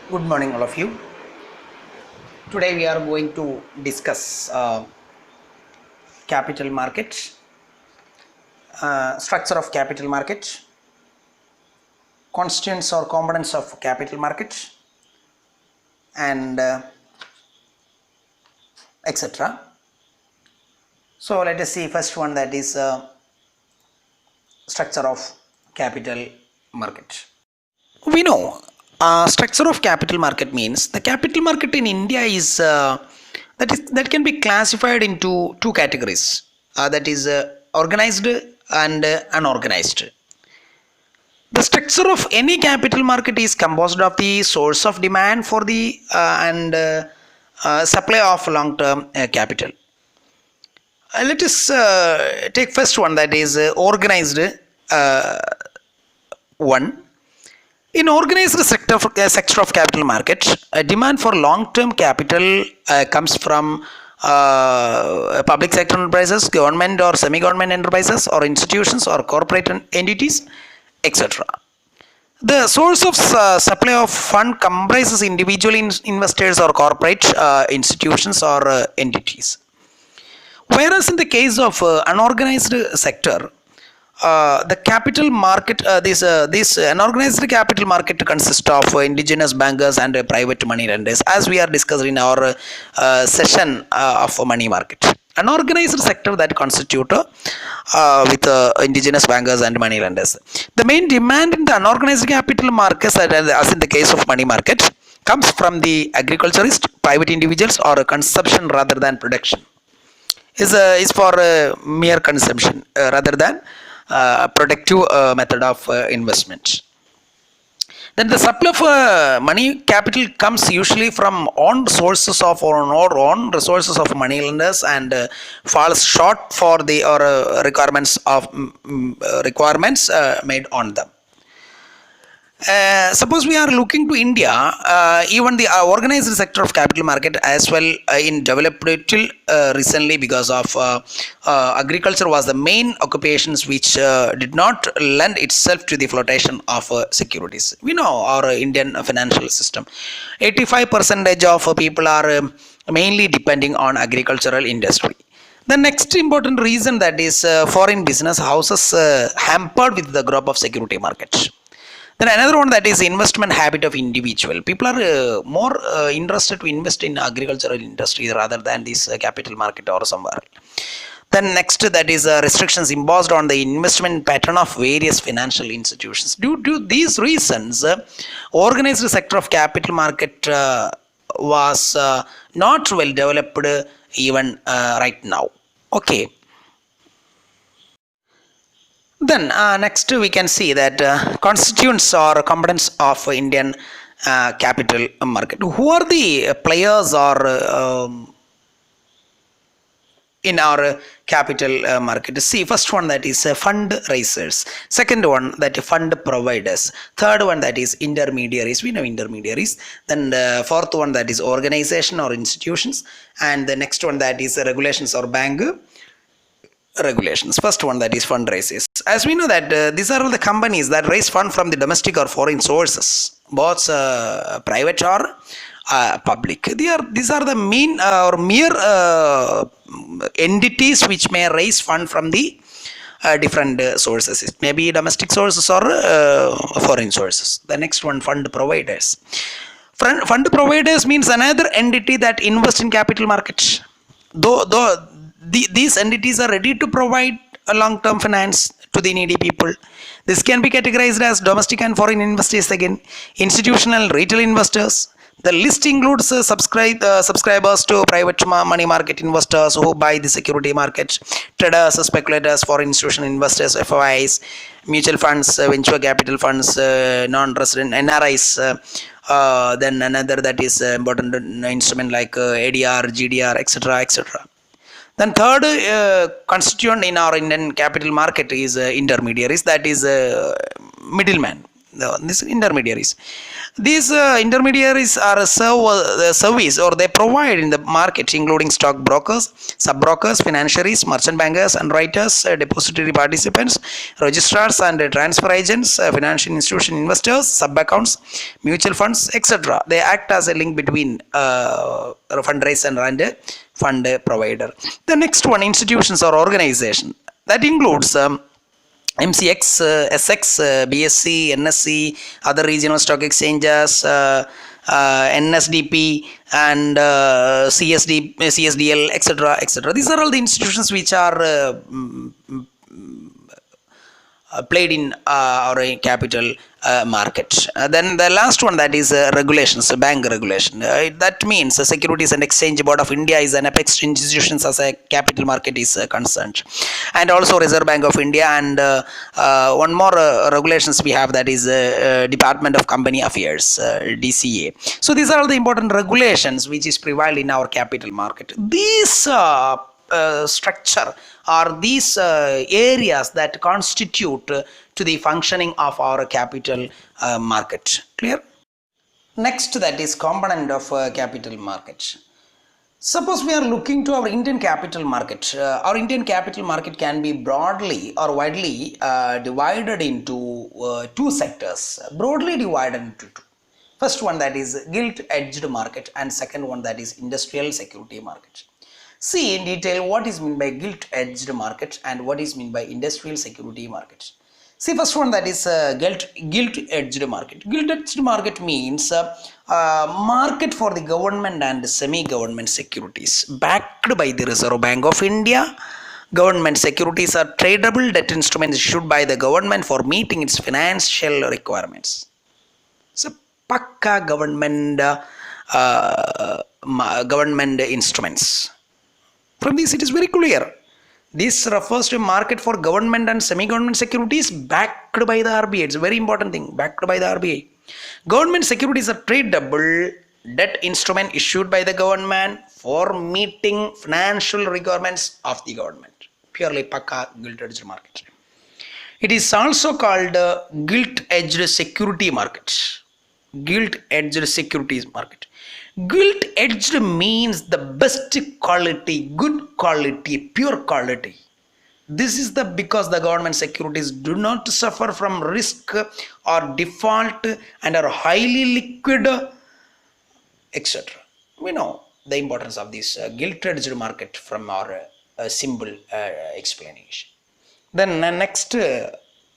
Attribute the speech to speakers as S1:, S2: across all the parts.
S1: Good morning, all of you. Today we are going to discuss capital market, structure of capital market, constituents or components of capital market, and etc. So let us see first one, that is structure of capital market. We know structure of capital market means the capital market in India is that can be classified into two categories, that is organized and unorganized. The structure of any capital market is composed of the source of demand for the and supply of long-term capital. Let us take first one, that is organized one. In organized sector of capital market, a demand for long-term capital comes from public sector enterprises, government or semi-government enterprises, or institutions or corporate entities, etc. The source of supply of fund comprises individual investors or corporate institutions or entities. Whereas in the case of unorganized sector, the capital market, this unorganized capital market consists of indigenous bankers and private money lenders, as we are discussing in our session of money market. Unorganized sector that constitute with indigenous bankers and money lenders. The main demand in the unorganized capital markets, as in the case of money market, comes from the agriculturist, private individuals, or consumption rather than production. Is for mere consumption rather than productive method of investment. Then the supply of money capital comes usually from own sources of or own resources of money lenders and falls short for the requirements of requirements made on them. Suppose we are looking to India, even the organized sector of capital market as well in developed till recently, because of agriculture was the main occupations which did not lend itself to the flotation of securities. We know our Indian financial system, 85% of people are mainly depending on agricultural industry. The next important reason, that is foreign business houses hampered with the growth of security market. Then another one, that is investment habit of individual. People are more interested to invest in agricultural industry rather than this capital market or somewhere. Then next, that is restrictions imposed on the investment pattern of various financial institutions. Due to these reasons, organized sector of capital market was not well developed even right now. Okay. Then next we can see that constituents or components of Indian capital market. Who are the players or in our capital market? See, first one, that is fund raisers. Second one, that fund providers. Third one, that is intermediaries. We know intermediaries. Then the fourth one, that is organization or institutions. And the next one, that is regulations or bank regulations. First one, that is fundraisers. As we know that these are all the companies that raise fund from the domestic or foreign sources, both private or public. These are the mean or mere entities which may raise fund from the different sources. It may be domestic sources or foreign sources. The next one, fund providers. Fund providers means another entity that invests in capital markets. Though these entities are ready to provide a long-term finance to the needy people. This can be categorized as domestic and foreign investors, again institutional, retail investors. The list includes subscribers to private money market investors who buy the security market, traders, speculators, foreign institutional investors, FOIs, mutual funds, venture capital funds, non-resident NRIs. Then another, that is important instrument like ADR, GDR, etc., etc. Then third constituent in our Indian capital market is intermediaries, that is middleman. These intermediaries. These intermediaries are a service, or they provide in the market, including stock brokers, sub-brokers, financiaries, merchant bankers, underwriters, depository participants, registrars and transfer agents, financial institution investors, sub-accounts, mutual funds, etc. They act as a link between fundraiser and fund provider. The next one, institutions or organization. That includes MCX, SX, BSC, NSC, other regional stock exchanges, NSDP, and CSDL, etc., etc. These are all the institutions which are played in our capital market. Then the last one, that is regulations, bank regulation. That means the Securities and Exchange Board of India is an apex institution as a capital market is concerned, and also Reserve Bank of India, and one more regulations we have, that is Department of Company Affairs, DCA. So these are all the important regulations which is prevailed in our capital market. These structure are these areas that constitute to the functioning of our capital market. Clear? Next, that is component of capital market. Suppose we are looking to our Indian capital market. Our Indian capital market can be broadly or widely divided into two sectors. Broadly divided into two. First one, that is gilt-edged market, and second one, that is industrial security market. See in detail what is meant by gilt-edged market and what is meant by industrial security market. See, first one, that is gilt-edged market. Gilt-edged market means market for the government and semi-government securities backed by the Reserve Bank of India. Government securities are tradable debt instruments issued by the government for meeting its financial requirements. So, pakka government instruments. From this, it is very clear. This refers to a market for government and semi-government securities backed by the RBI. It's a very important thing, backed by the RBI. Government securities are tradable debt instrument issued by the government for meeting financial requirements of the government. Purely pakka gilt-edged market. It is also called gilt-edged security market. Gilt-edged securities market. Gilt-edged means the best quality, good quality, pure quality. This is because the government securities do not suffer from risk or default and are highly liquid, etc. We know the importance of this gilt-edged market from our simple explanation. Then next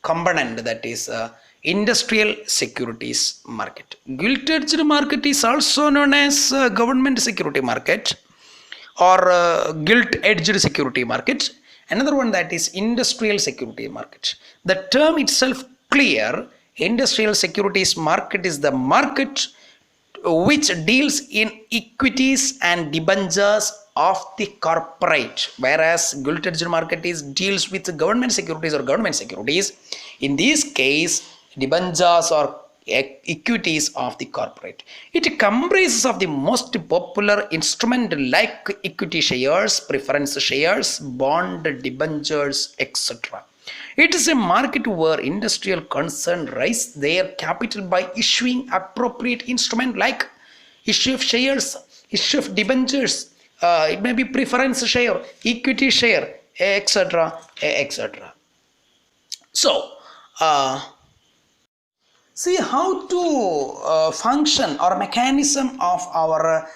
S1: component, that is industrial securities market. Gilt-edged market is also known as government security market or gilt-edged security market. Another one, that is industrial security market. The term itself clear. Industrial securities market is the market which deals in equities and debentures of the corporate, whereas gilt-edged market deals with government securities or government securities. In this case, debentures or equities of the corporate. It comprises of the most popular instrument like equity shares, preference shares, bond, debentures, etc. It is a market where industrial concerns raise their capital by issuing appropriate instrument like issue of shares, issue of debentures, it may be preference share, equity share, etc., etc. So, see how to function or mechanism of our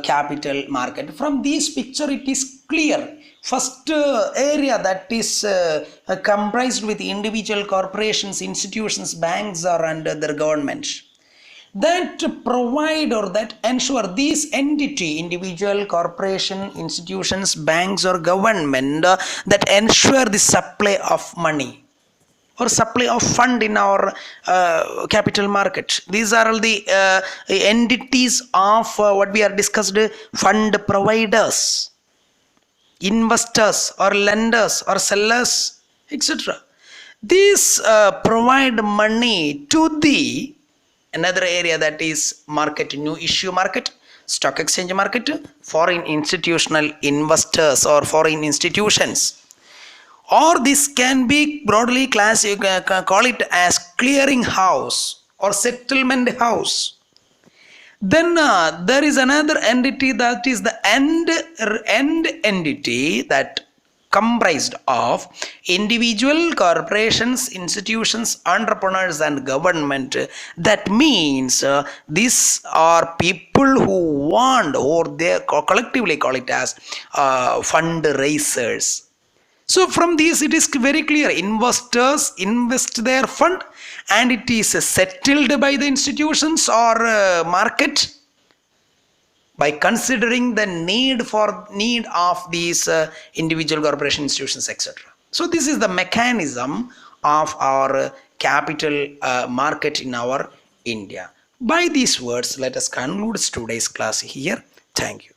S1: capital market. From this picture, it is clear. First area, that is comprised with individual corporations, institutions, banks are under their government. That provide or that ensure these entity, individual, corporation, institutions, banks or government that ensure the supply of money or supply of fund in our capital market. These are all the entities of what we are discussed, fund providers, investors or lenders or sellers, etc. These provide money to the another area, that is market, new issue market, stock exchange market, foreign institutional investors or foreign institutions. or this can be broadly call it as clearing house or settlement house. Then there is another entity, that is the end entity, that comprised of individual, corporations, institutions, entrepreneurs and government. That means these are people who want, or they collectively call it as fundraisers. So from this it is very clear, investors invest their fund and it is settled by the institutions or market by considering the need of these individual corporation, institutions, etc. So this is the mechanism of our capital market in our India. By these words, let us conclude today's class here. Thank you.